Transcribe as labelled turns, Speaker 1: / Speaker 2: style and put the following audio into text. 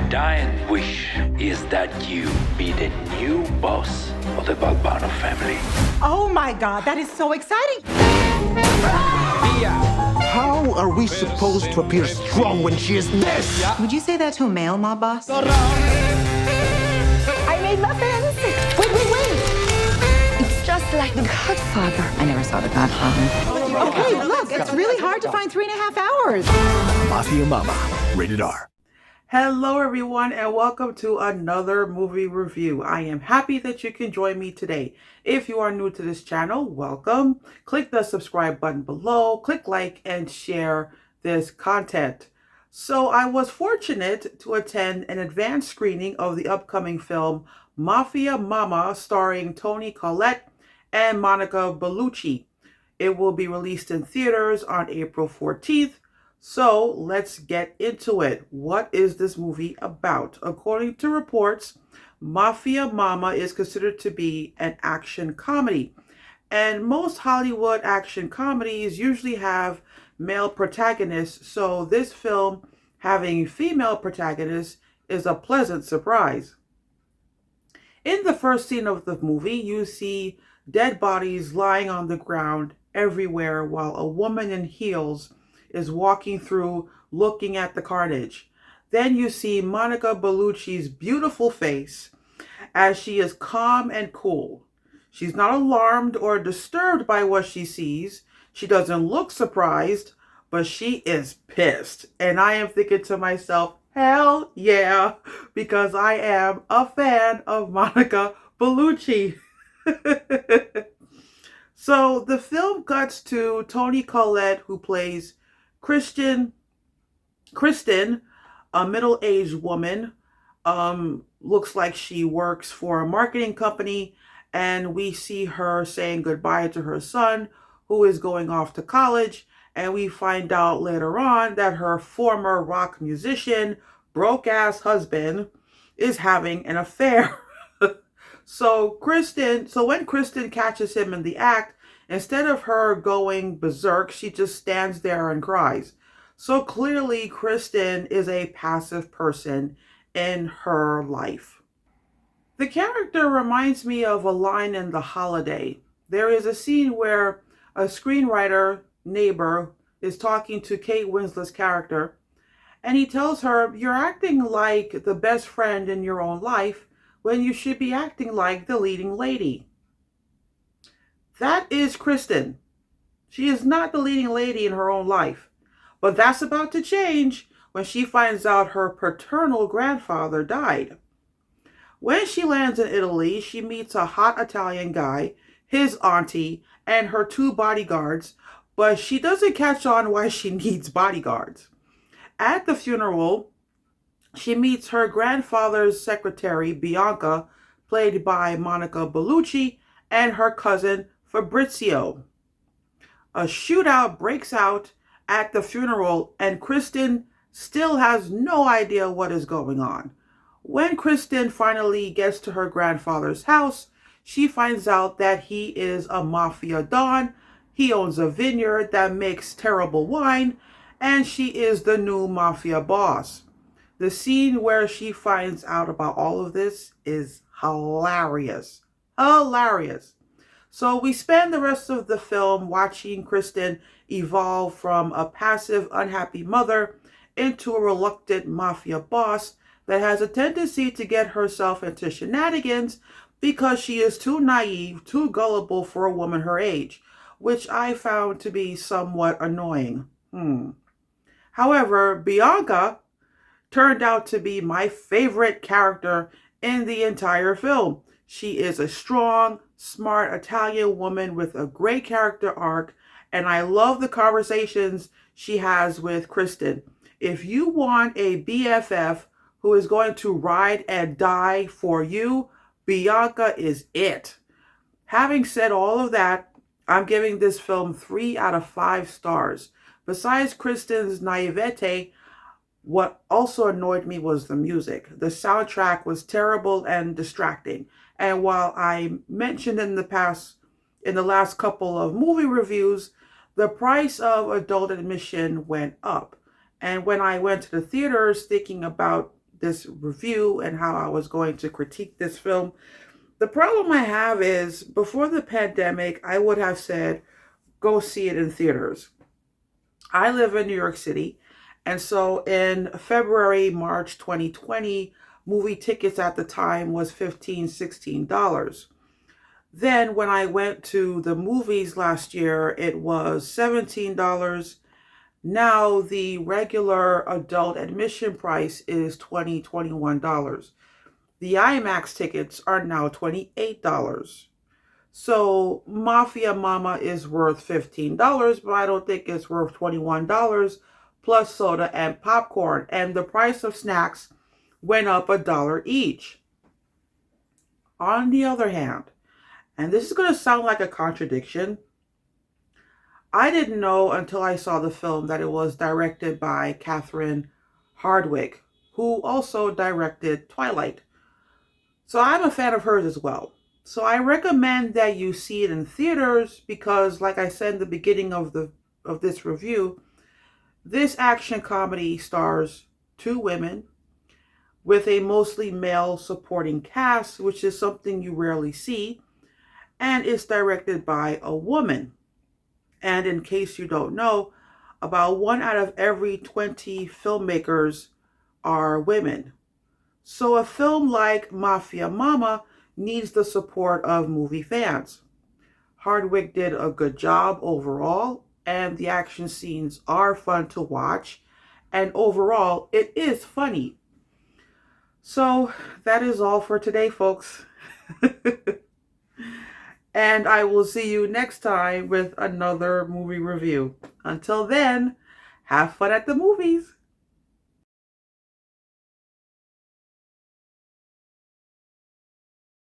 Speaker 1: dying wish is that you be the new boss of the Balbano family.
Speaker 2: Oh my God, that is so exciting!
Speaker 3: How are we supposed to appear strong when she is this?
Speaker 2: Would you say that to a male mob boss? I made muffins! Wait!
Speaker 4: It's just like The Godfather. I never saw The Godfather.
Speaker 2: Okay, look, it's really hard to find 3.5 hours.
Speaker 3: Mafia Mama, rated R.
Speaker 5: Hello everyone and welcome to another movie review. I am happy that you can join me today. If you are new to this channel, welcome. Click the subscribe button below, click like and share this content. So I was fortunate to attend an advanced screening of the upcoming film Mafia Mama starring Toni Collette and Monica Bellucci. It will be released in theaters on April 14th. So let's get into it. What is this movie about? According to reports, Mafia Mama is considered to be an action comedy. And most Hollywood action comedies usually have male protagonists, so this film having female protagonists is a pleasant surprise. In the first scene of the movie, you see dead bodies lying on the ground everywhere while a woman in heels is walking through looking at the carnage. Then you see Monica Bellucci's beautiful face as she is calm and cool. She's not alarmed or disturbed by what she sees. She doesn't look surprised, but she is pissed. And I am thinking to myself, hell yeah, because I am a fan of Monica Bellucci. So the film cuts to Toni Collette, who plays Kristen, a middle-aged woman, looks like she works for a marketing company, and we see her saying goodbye to her son, who is going off to college, and we find out later on that her former rock musician, broke-ass husband is having an affair. So when Kristen catches him in the act, instead of her going berserk, she just stands there and cries. So clearly, Kristen is a passive person in her life. The character reminds me of a line in The Holiday. There is a scene where a screenwriter neighbor is talking to Kate Winslet's character, and he tells her, "You're acting like the best friend in your own life when you should be acting like the leading lady." That is Kristen. She is not the leading lady in her own life. But that's about to change when she finds out her paternal grandfather died. When she lands in Italy, she meets a hot Italian guy, his auntie, and her 2 bodyguards, but she doesn't catch on why she needs bodyguards. At the funeral, she meets her grandfather's secretary, Bianca, played by Monica Bellucci, and her cousin, Fabrizio. A shootout breaks out at the funeral, and Kristen still has no idea what is going on. When Kristen finally gets to her grandfather's house, she finds out that he is a mafia don. He owns a vineyard that makes terrible wine, and she is the new mafia boss. The scene where she finds out about all of this is hilarious. Hilarious. So we spend the rest of the film watching Kristen evolve from a passive, unhappy mother into a reluctant mafia boss that has a tendency to get herself into shenanigans because she is too naive, too gullible for a woman her age, which I found to be somewhat annoying. However, Bianca turned out to be my favorite character in the entire film. She is a strong, smart Italian woman with a great character arc, and I love the conversations she has with Kristen. If you want a BFF who is going to ride and die for you, Bianca is it. Having said all of that, I'm giving this film 3 out of 5 stars. Besides Kristen's naivete, what also annoyed me was the music. The soundtrack was terrible and distracting. And while I mentioned in the last couple of movie reviews, the price of adult admission went up. And when I went to the theaters thinking about this review and how I was going to critique this film. The problem I have is before the pandemic, I would have said, go see it in theaters. I live in New York City. And so in February, March 2020, movie tickets at the time was $15, $16. Then when I went to the movies last year, it was $17. Now the regular adult admission price is $20, $21. The IMAX tickets are now $28. So Mafia Mama is worth $15, but I don't think it's worth $21 plus soda and popcorn. And the price of snacks went up $1 each. On the other hand, and this is going to sound like a contradiction, I didn't know until I saw the film that it was directed by Catherine Hardwicke, who also directed Twilight. So I'm a fan of hers as well. So I recommend that you see it in theaters because, like I said in the beginning of this review, this action comedy stars 2 women with a mostly male supporting cast, which is something you rarely see, and is directed by a woman. And in case you don't know, about 1 out of every 20 filmmakers are women. So a film like Mafia Mama needs the support of movie fans. Hardwicke did a good job overall, and the action scenes are fun to watch, and overall it is funny. So that is all for today, folks. And I will see you next time with another movie review. Until then, have fun at the movies.